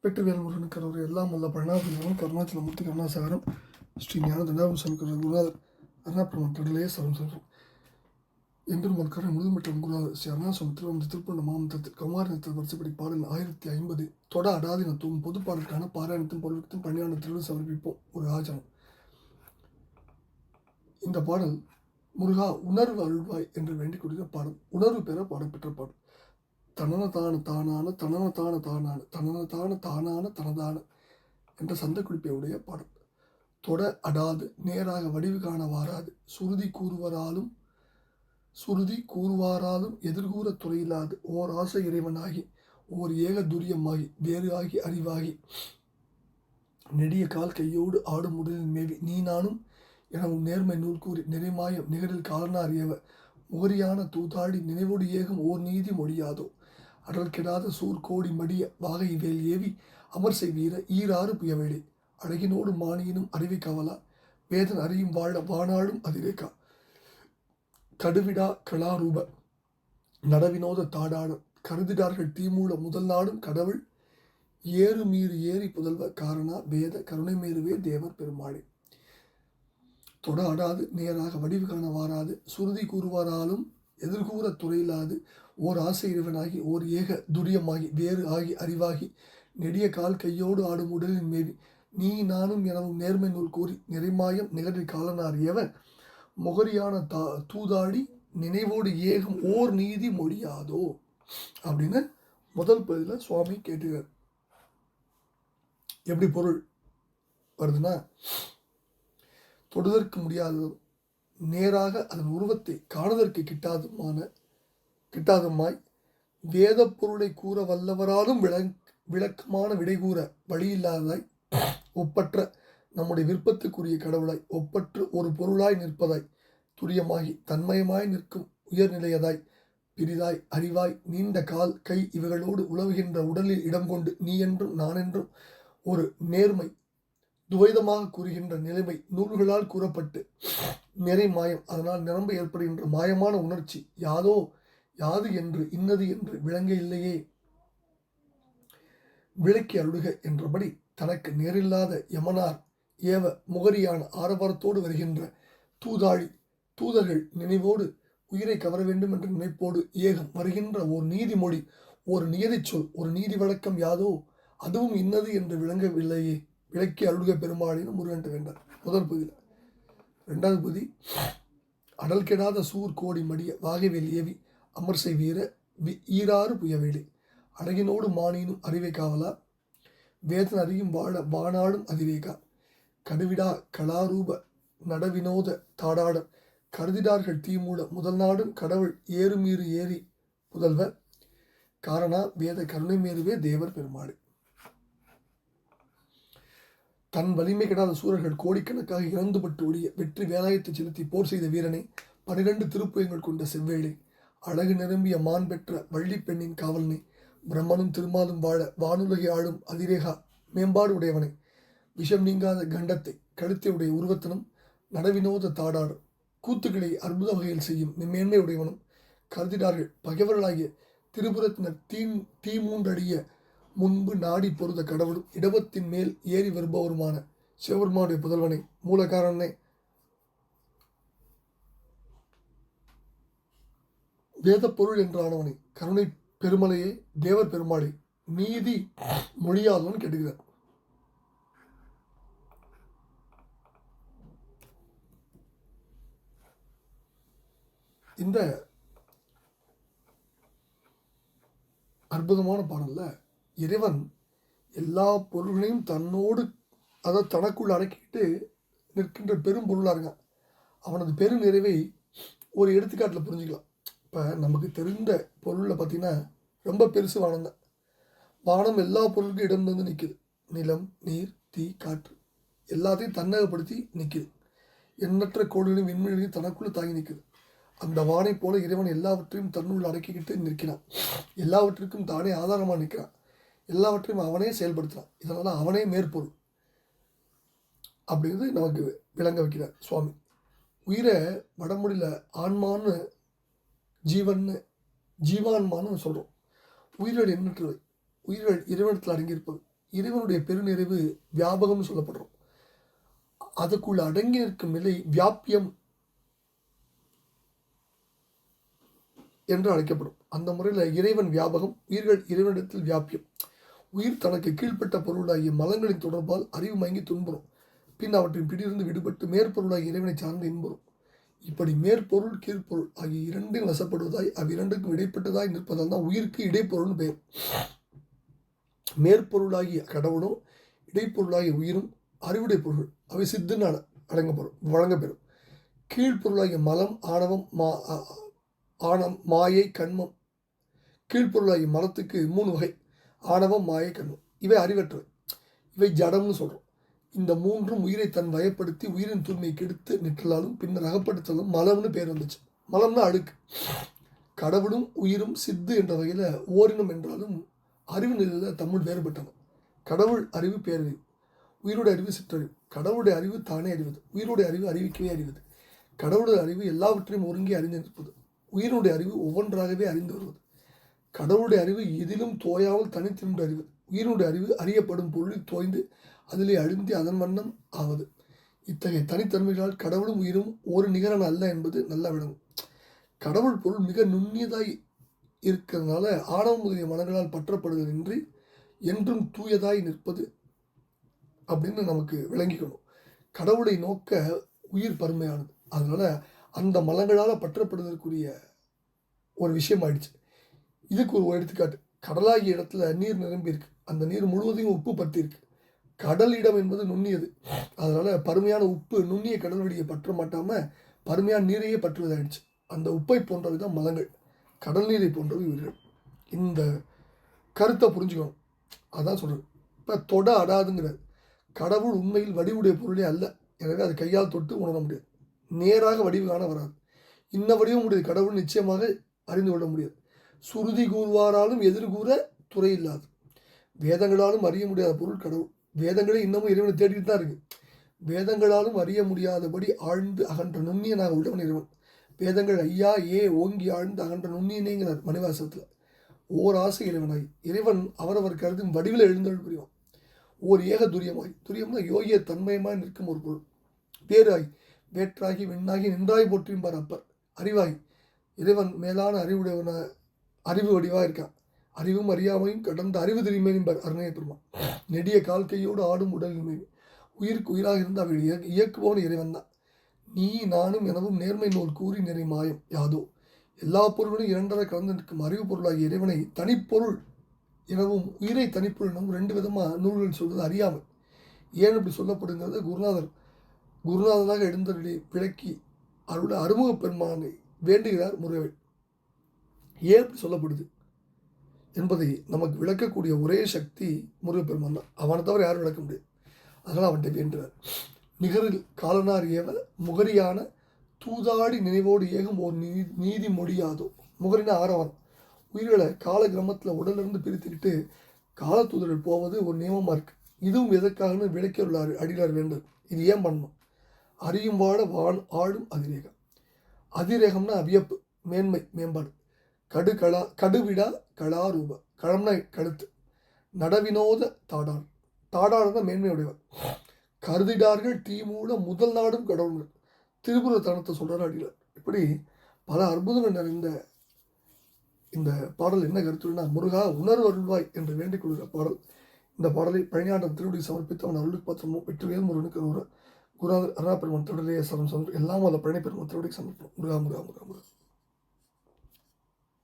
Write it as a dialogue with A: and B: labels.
A: வெற்றிவேல் முருகனுக்கு அவர் எல்லாம் உள்ள பழனாபுரம் கருணாச்சலமூர்த்தி கருணாசாகரம் ஸ்ரீ ஞான தண்டாபுரம் சமக்கர குருநாதர் அருணாபிரமன் கடலையே சரம் சொல்கிறோம். எம்பெரும் மற்கரை முழுதுமற்றம் குருநாதர் ஸ்ரீ அருணாசலம் திருவண்ண திருப்பண்ண மாமந்தத்தில் கமாரத்தில் வரிசைப்படி பாடல் 1050 தொட அடாதினத்துவம் பொது பாடலுக்கான பாராயணத்தின் பொருளுக்கும் பணியான திருவிழா சமர்ப்பிப்போம். ஒரு ஆச்சரம். இந்த பாடல் முருகா உணர்வு அருள்வாய் என்று வேண்டிக் கொள்கிற பாடல். உணர்வு பெற பாடப்பெற்ற பாடல். தனனதான தானான தனனதான தானான தனனதான தானான தனதான என்ற சந்த குறிப்பையுடைய பாடல். தொட அடாது நேராக வடிவு காண வாராது சுருதி கூறுவாராலும் எதிர்கூற துறையில்லாது ஓர் ஆசை இறைவனாகி ஓர் ஏக துரியமாகி வேறு ஆகி அறிவாகி நெடிய கால் கையோடு ஆடும் உடலில் மேவி நீ நானும் எனவும் நேர்மை நூல் கூறி நிறைமாயம் நிகழில் காலனார் ஏவ முகரியான தூதாடி நினைவோடு ஏகும் ஓர் நீதி மொழியாதோ அடல் கெடாத சூர்கோடி மடிய வாகை வேல் ஏவி அமர் செய்வீர ஈராறு புயவேளே அழகினோடு மானியினும் அறிவை காவலா வேதன் அறியும் வாழ வானாளும் அதிரேக்கா கடுவிடா கலாரூப நடவினோத தாடாட கருதிடார்கள் தீமூல முதல் நாடும் கடவுள் ஏறு மீறு ஏறி புதல்வ காரணா வேத கருணை மேறுவே தேவர் பெருமாளே. தொட அடாது நேராக வடிவு காண வாராது சுருதி கூறுவாராலும் எதிர்கூற துறையில்லாது ஓர் ஆசை இறைவனாகி ஓர் ஏக துரியமாகி வேறு ஆகி அறிவாகி நெடிய கால் கையோடு ஆடும் உடலின் மேவி நீ நானும் எனவும் நேர்மை நூல் கூறி நிறைமாயம் நிகழ்ச்சி காலனார் ஏவ முகரியான தூதாடி நினைவோடு ஏகும் ஓர் நீதி மொழியாதோ அப்படின்னு முதல் பதில சுவாமி கேட்டுகிறார். எப்படி பொருள் வருதுன்னா, தொடுதற்கு முடியாததும் நேராக அதன் உருவத்தை காணுதற்கு கிட்டாதுமாய் வேத பொருளை கூற வல்லவராலும் விளக்கமான விடை கூற வழியில்லாததாய் ஒப்பற்ற நம்முடைய விருப்பத்துக்குரிய கடவுளாய் ஒப்பற்று ஒரு பொருளாய் நிற்பதாய் துரியமாகி தன்மயமாய் நிற்கும் உயர்நிலையதாய் பிரிதாய் அறிவாய் நீண்ட கால் கை இவைகளோடு உழவுகின்ற உடலில் இடம் கொண்டு நீ என்றும் நான் என்றும் ஒரு நேர்மை துவைதமாக கூறுகின்ற நிலைமை நூல்களால் கூறப்பட்டு நிறை மாயம் அதனால் நிரம்ப ஏற்படுகின்ற மாயமான உணர்ச்சி யாது என்று இன்னது என்று விளங்க இல்லையே விளக்கி அருளுக என்றபடி தனக்கு நேரில்லாத யமனார் ஏவ முகரியான ஆரவாரத்தோடு வருகின்ற தூதர்கள் நினைவோடு உயிரை கவர வேண்டும் என்ற நினைப்போடு ஏகம் வருகின்ற ஓர் நீதிமொழி ஒரு நியதி சொல் ஒரு நீதி வழக்கம் யாதோ அதுவும் இன்னது என்று விளங்கவில்லையே விளக்கி அருளுக பெருமாளின்னு முருகன்ட்டு வேண்டார். முதல் பகுதியில். ரெண்டாவது பகுதி அடல் கெடாத சூர் கோடி மடிய வாகைவேல் ஏவி அமர் செய்வீர ஈராறு புயவேளே அழகினோடு மானினும் அறிவை காவலா வேதன் அறியும் வாழ வானாடும் அதிவேகா கடுவிடா கலாரூப நடவினோத தாடாட கருதிடார்கள் தீமூல முதல் நாடும் கடவுள் ஏறு மீறு ஏறி புதல்வ காரணா வேத கருணை மேறுவே தேவர் பெருமாளே. தன் வலிமை கெடாத சூரர்கள் கோடிக்கணக்காக இறந்துபட்டு ஒழிய வெற்றி வேலாயத்தை செலுத்தி போர் செய்த வீரனை 12 திருப்புயங்கள் கொண்ட செவ்வேளை அழகு நிரம்பிய மான் பெற்ற வள்ளி பெண்ணின் காவலனை பிரம்மனும் திருமாலும் வாழ வானுலகை ஆளும் அதிரேகா மேம்பாடு உடையவனை விஷம் நீங்காத கண்டத்தை கழுத்தையுடைய உருவத்தனும் நடவினோத தாடாடும் கூத்துக்களை அற்புத வகையில் செய்யும் மேன்மை உடையவனும் கருதிடார்கள் பகைவர்களாகிய திரிபுரத்தினர் தீமூன்றடிய முன்பு நாடி பொருத கடவுளும் இடவத்தின் மேல் ஏறி வருபவருமான சிவபெருமானுடைய புதல்வனை மூலகாரனை வேத பொருள் என்றானவனை கருணை பெருமலையே தேவர் பெருமாளை நீதி மொழியாதவன் கேட்டுகிறார். இந்த அற்புதமான பாடல்ல இறைவன் எல்லா பொருள்களையும் தன்னோடு தனக்குள் அடக்கிட்டு நிற்கின்ற பெரும் பொருளாக இருக்கான். அவனது பெரும் நிறைவை ஒரு எடுத்துக்காட்டில் புரிஞ்சுக்கலாம். இப்போ நமக்கு தெரிந்த பொருளில் பார்த்திங்கன்னா ரொம்ப பெருசு வானம் தான். வானம் எல்லா பொருளுக்கும் இடம் வந்து நிற்குது. நிலம், நீர், தீ, காற்று எல்லாத்தையும் தன்னகப்படுத்தி நிற்குது. எண்ணற்ற கோள்களையும் விண்வெளிகளையும் தனக்குள்ளே தாங்கி நிற்குது. அந்த வானை போல இறைவன் எல்லாவற்றையும் தன்னுள் அடக்கிக்கிட்டு நிற்கிறான். எல்லாவற்றிற்கும் தானே ஆதாரமாக நிற்கிறான். எல்லாவற்றையும் அவனே செயல்படுத்துகிறான். இதனால் அவனே மேற்பொருள் அப்படிங்கிறது நமக்கு விளங்க வைக்கிறார் சுவாமி. உயிரை வடமொழியில் ஆன்மான்னு ஜீவான்மான்னு சொல்கிறோம். உயிர்கள் எண்ணற்றவை. உயிர்கள் இறைவனத்தில் அடங்கியிருப்பது. இறைவனுடைய பெருநிறைவு வியாபகம்னு சொல்லப்படுறோம். அதுக்குள்ள அடங்கி நிற்கும் நிலை வியாபியம் என்று அழைக்கப்படும். அந்த முறையில் இறைவன் வியாபகம், உயிர்கள் இறைவனிடத்தில் வியாபியம். உயிர் தனக்கு கீழ்ப்பட்ட பொருளாகிய மலங்களின் தொடர்பால் அறிவு மயங்கி துன்புறும். பின் அவற்றின் பிடியிலிருந்து விடுபட்டு மேற்பொருளாகிய இறைவனை சார்ந்து இன்புறும். இப்படி மேற்பொருள் கீழ்ப்பொருள் ஆகிய இரண்டின் வசப்படுவதாய் அவ்விரண்டுக்கும் இடைப்பட்டதாய் நிற்பதால் தான் உயிருக்கு இடைப்பொருள்னு பெயர். மேற்பொருளாகிய கடவுளும் இடைப்பொருளாகிய உயிரும் அறிவுடை பொருள், அவை சித்துன்னு அடங்கப்படும் வழங்கப்பெறும். கீழ்ப்பொருளாகிய மலம் ஆணவம் மாயை கண்மம். கீழ்ப்பொருளாகிய மலத்துக்கு 3 வகை: ஆணவம் மாயை கண்மம். இவை அறிவற்றவை, இவை ஜடம்னு சொல்கிறோம். இந்த மூன்றும் உயிரை தன் வயப்படுத்தி உயிரின் தூய்மையை கெடுத்து நிற்றலாலும் பின்னர் அகப்படுத்தலும் மலம்னு பேர் வந்துச்சு. மலம்னா அழுக்கு. கடவுளும் உயிரும் சித்து என்ற வகையில் ஓரினம் என்றாலும் அறிவு நிலையில் தமிழ் வேறுபட்டன. கடவுள் அறிவு பேரறிவு, உயிருடைய அறிவு சிற்றறிவு. கடவுளுடைய அறிவு தானே அறிவது, உயிருடைய அறிவு அறிவிக்கவே அறிவது. கடவுளுடைய அறிவு எல்லாவற்றையும் ஒருங்கே அறிந்து நிற்பது, உயிருடைய அறிவு ஒவ்வொன்றாகவே அறிந்து வருவது. கடவுளுடைய அறிவு எதிலும் தோயாமல் தனித்திருந்த அறிவது, உயிருடைய அறிவு அறியப்படும் பொருளில் தோய்ந்து அதிலே அழுந்தி அதன் வண்ணம் ஆவது. இத்தகைய தனித்தன்மைகளால் கடவுளும் உயிரும் ஒரு நிகரன் அல்ல என்பது நல்லா விளங்கும். கடவுள் பொருள் மிக நுண்ணியதாய் இருக்கிறதுனால ஆணவம் முதலிய மனங்களால் பற்றப்படுவதின்றி என்றும் தூயதாய் நிற்பது அப்படின்னு நமக்கு விளங்கிக்கணும். கடவுளை நோக்க உயிர் பருமையானது. அதனால் அந்த மலங்களால் பற்றப்படுவதற்குரிய ஒரு விஷயம் ஆயிடுச்சு. இதுக்கு ஒரு எடுத்துக்காட்டு, கடலாகிய இடத்துல நீர் நிரம்பி இருக்கு, அந்த நீர் முழுவதையும் உப்பு பற்றி இருக்கு. கடலிடம் என்பது நுண்ணியது, அதனால் பருமையான உப்பு நுண்ணிய கடல் வழியை பற்ற மாட்டாமல் பருமையான நீரையே பற்றுவதாயிடுச்சு. அந்த உப்பை போன்றவை தான் மலங்கள், கடல் நீரை போன்றவை உயிர்கள். இந்த கருத்தை புரிஞ்சுக்கணும். அதான் சொல்கிறது. இப்போ தொட அடாதுங்கிறது, கடவுள் உண்மையில் வடிவுடைய பொருளே அல்ல. எனவே அது கையால் தொட்டு உணர முடியாது, நேராக வடிவு காண வராது. இன்ன வடிவம் முடியாது கடவுள் நிச்சயமாக அறிந்து கொள்ள முடியாது. சுருதி கூறுவாராலும் எதிர்கூற துறை இல்லாது. வேதங்களாலும் அறிய முடியாத பொருள் கடவுள். வேதங்களே இன்னமும் இறைவனை தேடிட்டு தான் இருக்கு. வேதங்களாலும் அறிய முடியாதபடி ஆழ்ந்து அகன்ற நுண்ணியனாக உள்ளவன் இறைவன். வேதங்கள் ஐயா ஓங்கி ஆழ்ந்து அகன்ற நுண்ணியனேங்கிறார் மணிவாசத்தில். ஓர் ஆசை இறைவனாய் இறைவன் அவரவர் கருதும் வடிவில் எழுந்தருள் புரிவான். ஓர் ஏக துரியமாய், துரியம்னா யோகிய தன்மயமாய் நிற்கும் ஒரு பொருள். பேராய் வேற்றாகி வெண்ணாகி நின்றாய் போற்றியும்பார் அப்பர். அறிவாய் இறைவன் மேலான அறிவுடையவன, அறிவு வடிவாக இருக்கான். அறிவும் அறியாமையும் கடந்த அறிவு தெரியுமேன்பார் அருணைய பெருமான். நெடிய கால் கையோடு ஆடும் உடல் நிமை, உயிருக்கு உயிராக இருந்து அவள் இயக்குபவன் இறைவன் தான். நீ நானும் எனவும் நேர்மை நூல் கூறி நிறை மாயம் யாதோ. எல்லா பொருளும் இரண்டரை கலந்து நிற்கும் அறிவு பொருளாகிய இறைவனை தனிப்பொருள் எனவும் உயிரை தனிப்பொருள் எனவும் 2 விதமாக நூல்கள் சொல்வது அறியாமல். ஏன் இப்படி சொல்லப்படுங்கிறது குருநாதனாக எழுந்தருளி விளக்கி அவருடைய அறுமுக பெருமானை வேண்டுகிறார் முருகவேல். ஏன் இப்படி சொல்லப்படுது என்பதை நமக்கு விளக்கக்கூடிய ஒரே சக்தி முருகப்பெருமான் தான். அவனை தவிர யாரும் விளக்க முடியாது. அதனால் அவன்கிட்ட வேண்டுவார். நிகரில் காலனார் ஏவ முகரியான தூதாடி நினைவோடு ஏகும் ஒரு நீதி மொழியாதோ. முகரின ஆரவாரம், உயிர்களை கால கிரமத்தில் உடலிருந்து பிரித்துக்கிட்டு காலத்தூதர்கள் போவது ஒரு நியமமாக இருக்குது. இதுவும் எதற்காகனு விளக்கியுள்ளார் அடியார் வேண்டும். இது ஏன் பண்ணணும்? அறியும் வாழ ஆடும் அதிரேகம். அதிரேகம்னா வியப்பு, மேன்மை, மேம்பாடு. கடுவிடா கலாரூப, களம்னா கழுத்து. நடவினோத தாடார், தாடார் தான் மேன்மையுடையவர். கருதிடார்கள் தீமூல முதல் நாடும் கடவுள்கள். திருப்புர தனத்தை சொல்கிறார் அடியார். இப்படி பல அற்புதங்கள் நிறைந்த இந்த பாடல் என்ன கருத்துனா, முருகா உணர்வு அருள்வாய் என்று வேண்டிக் கொள்கிற பாடல். இந்த பாடலை பழனியாண்டம் திருவடி சமர்ப்பித்து அவன் அருளுக்கு பத்திரமும் வெற்றிவேல் முருகனுக்கு குருநாதர் அருணா பெருமான் திருடைய எல்லாம் அல்ல பழனி பெருமான் திருவடிக்கு சமர்ப்பம். முருகா முருகா முருகா முருகா.